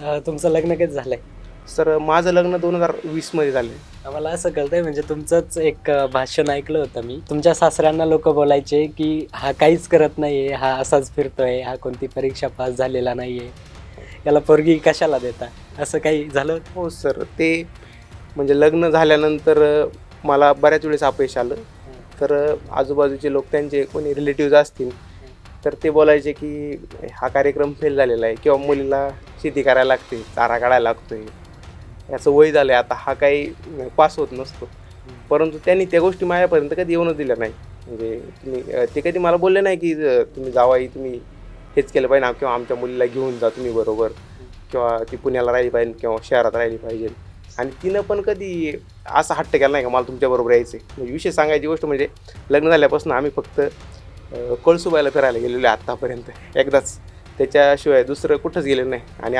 तुमचं लग्न कधी झालंय? सर माझं लग्न 2020 मध्ये झाले. आम्हाला असं कळतंय म्हणजे तुमचंच एक भाषण ऐकलं होतं मी. तुमच्या सासऱ्यांना लोकं बोलायचे, की "हा काहीच करत नाहीये, हा असाच फिरतोय, हा कोणती परीक्षा पास झालेला नाहीये. याला पोरगी कशाला देता?" असं काही झालं होतं? हो सर, ते म्हणजे लग्न झाल्यानंतर मला बऱ्याच वेळेस अपयश आलं. हं, तर आजूबाजूचे लोक त्यांचे कोणी रिलेटिव्हज असतील, हं, तर ते बोलायचे की हा कार्यक्रम फेल झालेला आहे किंवा मुलीला शेती करायला लागते, चारा काढायला लागतोय. याचं वय झालं आता, हा काही पास होत नसतो. हं, परंतु त्यांनी त्या गोष्टी माझ्यापर्यंत कधी येऊनच दिल्या नाही. म्हणजे ते कधी मला बोलले नाही की तुम्ही जावाई तुम्ही हेच केलं पाहिजे किंवा आमच्या मुलीला घेऊन जा तुम्ही बरोबर हं. किंवा ती पुण्याला राहिली पाहिजे किंवा शहरात राहिली पाहिजे. आणि तिनं पण कधी असा हट्ट केला नाही का मला तुमच्याबरोबर यायचं आहे. म्हणजे विशेष सांगायची गोष्ट म्हणजे लग्न झाल्यापासून आम्ही फक्त कळसूबाईला फिरायला गेलेलो आहे आत्तापर्यंत एकदाच. त्याच्याशिवाय दुसरं कुठंच गेलेलो नाही आणि